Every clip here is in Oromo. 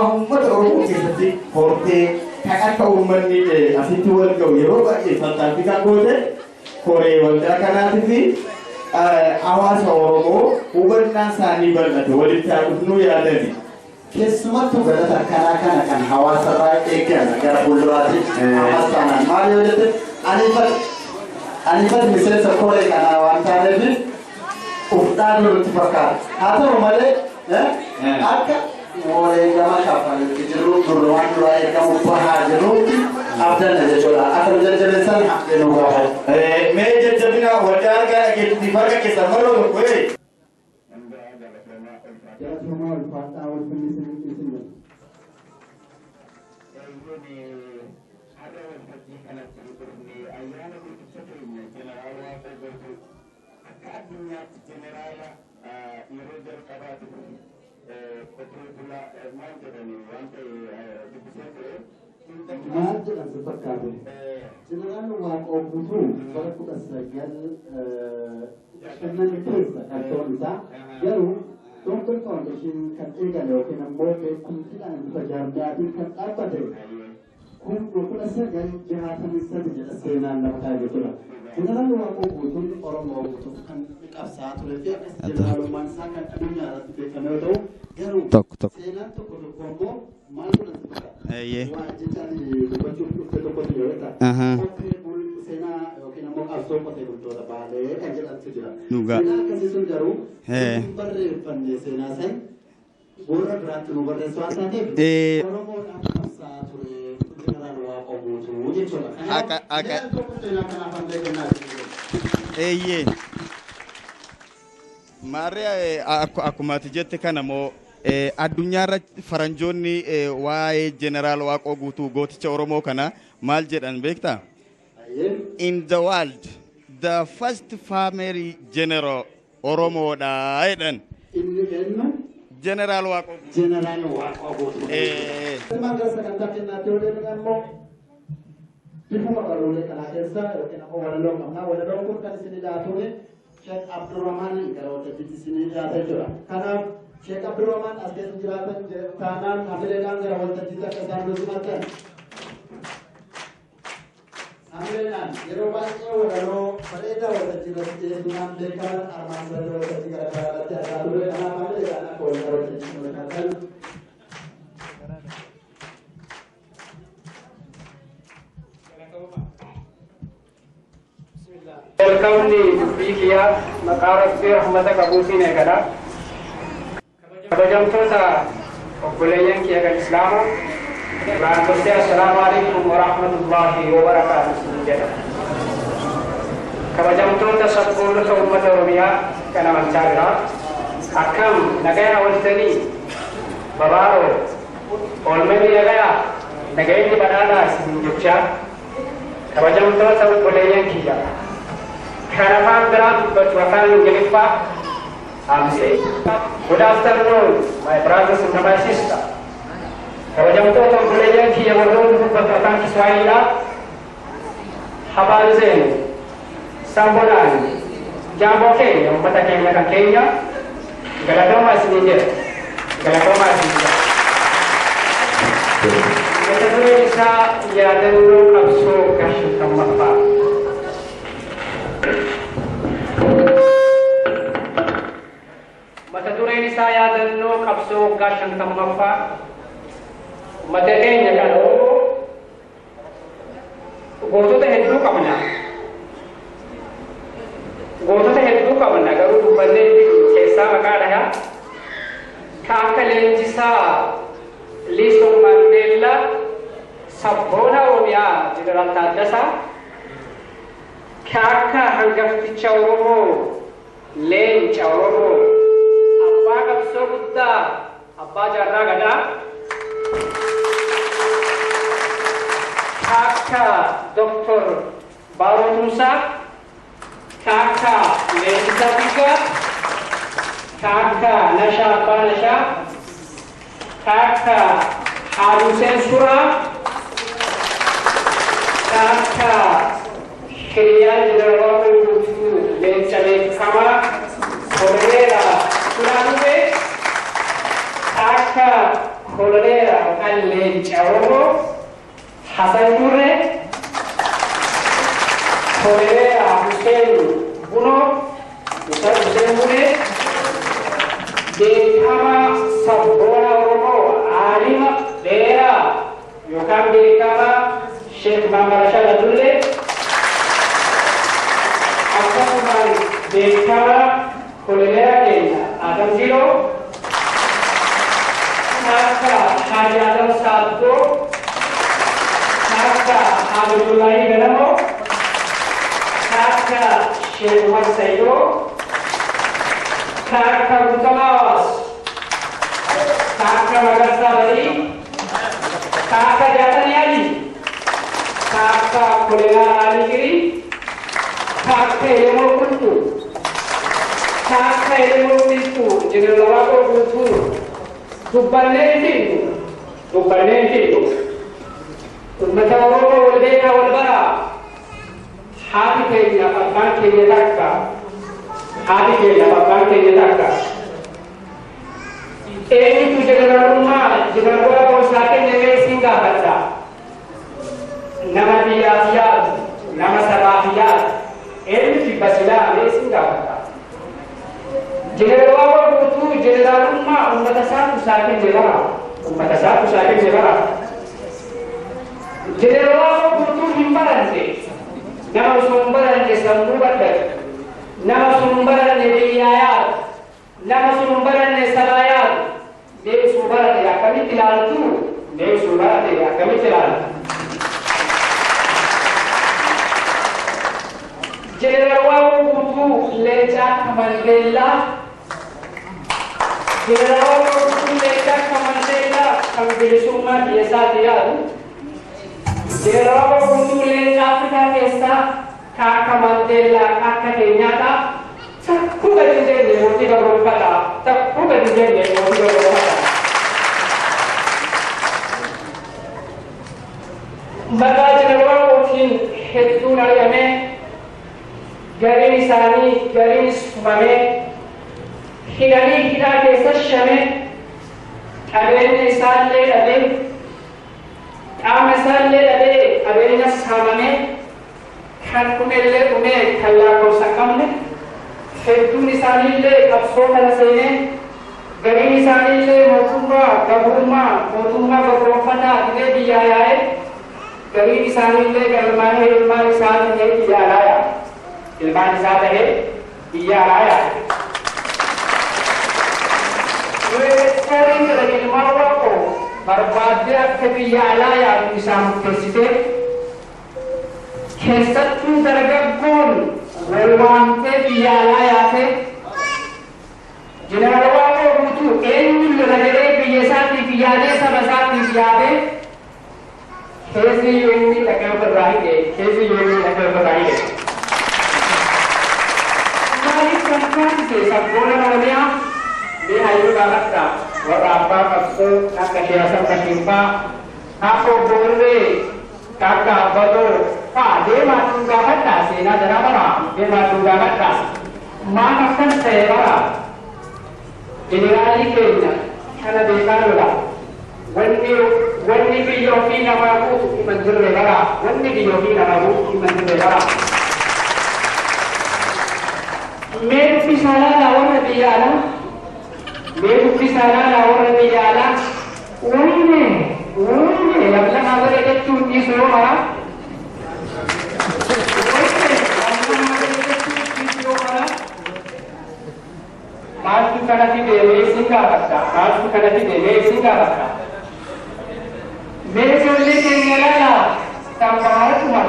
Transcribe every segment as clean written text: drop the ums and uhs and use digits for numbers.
Muhammad Oromoo keessatti hortee kan akka uummanni asitti wal ga'u yeroo baay'ee fantaasii kan goote koree waldaa kanaatii fi hawaasa Oromoo hubannaa isaanii bal'ate walitti haadhufnuu yaadani. Keessumattuu galata akkanaa kana kan hawaasa irraa eegan gara fuulduraatti hawaasaan maal yoo jette anifat miseensa koree kanaa waan taaneef ufdhaan nutti fakkaata. Haa ta'u malee akka wareegama kaffalatti jiru duraan duraa eegamu bahaa jirutti abdanna jechuudha. Akka jajjabeessan haqni nu gaafatu. Mee jajjabina waldaa gara geetti farqa keessa maroo tokko Jalatuma ulfaataa wajjin isin maal jedhan si fakkaate jeneraan Waaqoo guutuu bara 1950 keessa qabsoon isaa garuu Donggol Foundation kan eegale yookiin ammoo beekumsidhaan bifa jaarmiyaatiin kan dhaabbate kun 1963 jedha seenaan lafa kaa'e jechuudha. Jeneraan Waaqoo guutuun Oromoo guutuuf kan qabsaa'aa ture fi akkas jeneraalummaan isaa kan addunyaa irratti beekame yoo ta'u garuu seenaan tokko ammoo maal jedhan si fakkaata? Waan jechaan dubbachuuf dhufe tokkotu yoo ta'u seenaa yookiin ammoo qabsoo qotee bultoota baalee kan jedhamtu jira. Seenaa akkasii sun garuu barreeffamne seenaa san boora biraatti nu barreessu waan taateef Oromoodhaan qabsaa'aa ture jeneraal Waaqoo guutuu jechuudha. Kanaaf seenaa kanaaf hambee kennaa Eeyyee. Maarree akkuma ati jette kana moo addunyaarra faranjoonni waa'ee jeneraal Waaqoo guutuu gooticha Oromoo kana maal jedhan beektaa? In the world, the first family general Oromo jedhan. General Waaqoo. General Waaqoo guutuu. Maqaa sagantaa kennaatti yoo deemne ammoo bifuma baroolee kanaa keessa yookiin ammoo walaloo qabnaa walaloon kun kan isin dhiyaatuun Sheekh Abdurrahman gara waltajjiitti isin dhiyaata jechuudha. Kanaaf Sheekh Abdurrahman as keessa jiraatan taanaan hamileedhaan gara waltajjiitti akka isaan nu simatan. Hamileedhaan yeroo baay'ee walaloo bareedaa waltajjii irratti dhiyeessuudhaan beekaman armaan sadii waltajjii gara garaa irratti argaa ture. Kanaaf hamileedhaan akka gara waltajjii nu simatan. Welcome Bikiya maqaa fi rahmata qabuutiin eegala. Kabajamtoota obboleeyyan kiyya kan Islaamaa Raantotee assalaamu alaikum wa rahmatullahi wa barakaatuh jedha. Kabajamtoota sabboonota uummata Oromiyaa kan amantaa biraa akkam nagaya waltanii babaaroo oolmanni nagayaa nagayinni badhaadhaa isin jechaa kabajamtoota obboleeyyan kiyya Karafan berat berjualan Ingilifah. Good afternoon, my brothers and my sisters. Kalau jam tu orang belajar yang orang berkata Kiswahili, habal zen, sambolan, jamboke yang pada Kenya, galadoma sini galadoma sini. Kita bisa ya dulu kapsul kasih tambah. Mata tureni saya dan no kapso gashan tamapa mata kenya kalau goto te hedu kamana garu bande kesa makada ya kakalen jisa lisong mandela sabona omya general tadasa kaka hangafti chawromo len chawromo Abba kapso Buddha, Abba Jarra Gada, Kakak Dr. Baro Musa, Kakak Lisa Bika, Kakak Nasha Abba Nasha, Kakak Harusen Sura, Kakak Kirian Jenderal Lisa Kama, Kolera Sunanube, Kakak Kolera Lencauro, Hasan Dure, Korea Hussein Buno, Hussein Bune, Dekama Sabona Oromo, Alima, Dera, Yukam Dekama, Sheikh Muhammad Rashad Abdulle, Akakuman Dekama, Korea Kenya, Adam Zero, Kaka Haji Adam Sadko, Kaka Abdullahi Ganamo, Kaka Sheikh Umar Saido, Kaka Mutamas, Kaka Magarsa Bari, Kaka Jatani Ali, Kaka Kolega Aligiri, Kaka Ilmu Kuntu, Kaka Ilmu Pintu, General Wako Kuntu, Subbanenti, Ummata Oromo Waldeka Walbara, Hati Kenya, Abban Kenya Taka, Hati Kenya, Abban Kenya Taka. Ini tu General Rumah, General Wako Sakin Nege Singa Baca, Nama Diyafiyat, Nama Sabahiyat, ini di Basila Nege Singa Baca. General Wako Butu, General Rumah, Ummata Satu Sakin Jebara, Ummata Satu Sakin Jebara. General Wako Butu Himbarante, Nama Sumbarante Sambubatat, Nama Sumbarante Biyayat, Nama Sumbarante Sabayat, Dewi Sumbarante ya kami tilal tu, Dewi Sumbarante ya kami tilal. General Wako Butu Leca Mandela, General Wako Butu Leca Mandela, kami bersama biasa dia. General Wako Butu Leca Afrika Kesta, Kaka Mandela, Kaka Kenyatta, tak bukan dia mesti berubah, tak bukan dia mesti berubah. Maka General Wako Butu hetu nari ame. Garin Sani, Garin Sumame, Hidani Hida Kesa Shame, Aben Sale Abe, Amasale Abe, Abena Samame, Kankumele Ume, Kala Kosakamne, Heduni Sanile, Kapsona Sene, Garin Sanile, Motumba, Gabuma, Motumba, Gabropana, Ide Biyaye, Garin Sanile, Galmane, Ilmane Sanile, Biyaya. Ilman Zata है या आया वे Tsering ilmawa ko barbaadia ke ya आया isam kesite kesatu dargaggoon walwante ya आया थे जिनावा को बुतु eenyu lagere biyesaati biyade sabasati biyade kesi yoni laga barahi kesi yoni laga barahi से सब बोलने वाले हैं ये आयु का लगता और आपका पक्सो नाकशियासा कशिंपा आपको बोल रहे काका बदो दे मातुंगा बट्टा से ना जरा बड़ा दे मातुंगा बट्टा मां नक्सन से बड़ा जनरली के ना खाना देखा लोगा वन्नी भी योगी नवाबू की मंजिल ले बड़ा वन्नी भी योगी नवाबू की मंजिल ले बड़ा मेरे पिसाला लावर दियाला मेरे पिसाला लावर दियाला उन्हें लगला नागर एक चुन्नी सो मारा माल की कड़ाती दे ले सिंगा रखता माल की कड़ाती दे ले सिंगा रखता मेरे जोड़े के निराला तंबार कुमार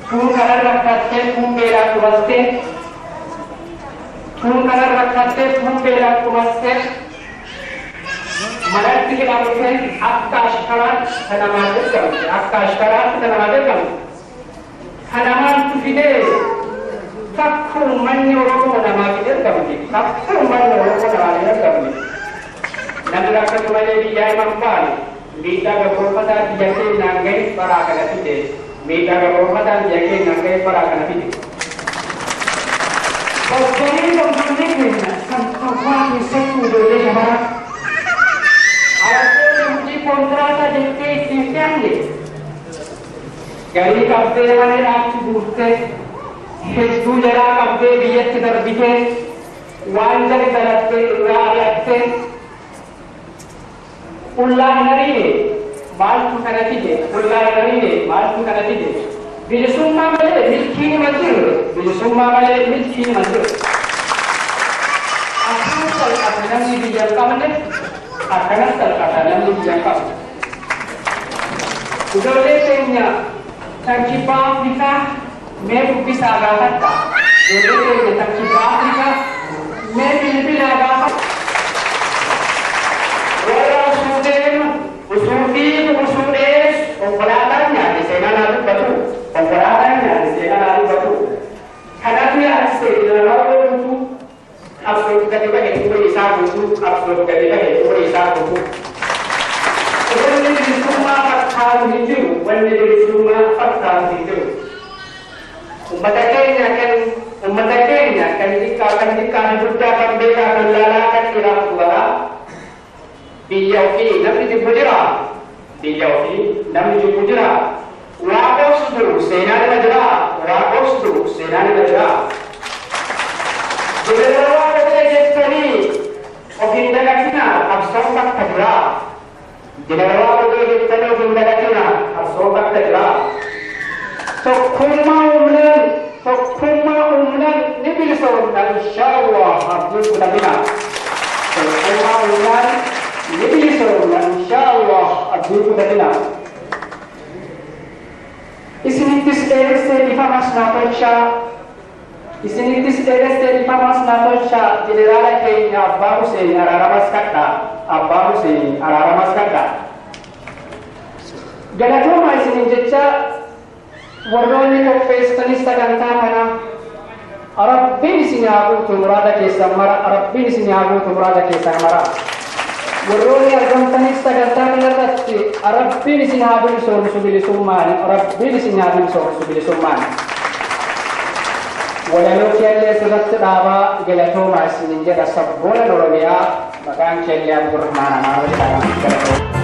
फूल कलर रखता थे फूल मेरा कुबस्ते फूल कलर रखते फूल बेला कुमस्ते मराठी के नाम से आकाशकरात हनुमान करते आकाशकरात हनुमान करते हनुमान तुझे सबको मन रोको हनुमान के करते सबको मन रोको हनुमान करते नंदरा का तुम्हारे भी जाए मंपाल मीठा का प्रोपदा जैसे नंगे परा करती है मीठा का प्रोपदा जैसे नंगे परा करती है और कहीं लोग हमने कहना संस्कृत की सब कुछ बोले हमारा आज तो मुझे Garii qabdee mana dhaabsi guurtee hedduu jalaa qabdee biyyatti darbitee waan jali dalattee irraa ari'attee qullaa hin ariine maaltu kana fide qullaa hin ariine maaltu kana fide bilisummaa malee milkiin hima jirre bilisummaa malee milkiin hima jirre akkanas salphata namni biyya hin qabne akkanas salphata namni biyya hin qabne ijoollee keenya tarkibbaa Afrikaa mee dubbisaa gaafatta ijoollee keenya tarkibbaa Afrikaa mee bilbilaa gaafatta warra usuu deemu usuu fiigu usuu dheessu konkolaataan nyaate seenaa naa dubbatu konkolaataan nyaate seenaa naa dubbatu kanatu yaadse namaa oolutu qabsoof gadi bahe umurii isaa guutuu qabsoof gadi bahe umurii isaa guutuu wanni bilisummaa fakkaatu hin jiru wanni bilisummaa fakkaatu hin jiru ummata keenya kan xiqqaa fi guddaa kan beekaa kan laalaa kan dhiiraaf dubaraa biyya ofii namni jibbu jira biyya ofii namni jibbu jira waaqoos jiru seenaa nima jira waaqoos jiru seenaa nima jira jireenya waaqotee jettanii ofiin dagatina qabsoon bakka jira jireenya waaqotee jettanii ofiin dagatina qabsoon bakka jira tokkummaa humnaan ni bilisoomna inshaallah abdiin kudhamina tokkummaa humnaan ni bilisoomna inshaallah abdiin kudhamina isinittis dheeressee ifamas naa tolchaa isinittis dheeressee ifamas naa tolchaa jeneraala keenya abbaa Huseen araaramas kadhaa abbaa Huseen araaramas kadhaa galatooma isinin jecha warroonni qopheessanis sagantaa kana rabbiin isin haa guutu muraada keessan mara rabbiin isin haa guutu muraada keessan mara warroonni argamtanis sagantaa kanarratti rabbiin isin haa bilisoomsu bilisummaan rabbiin isin haa bilisoomsu bilisummaan walaloo keellee sirratti dhaabaa galatoomaa isinin jedha sabboona Oromiyaa maqaan keellee Abdurrahmaan Amaaroo jedhama.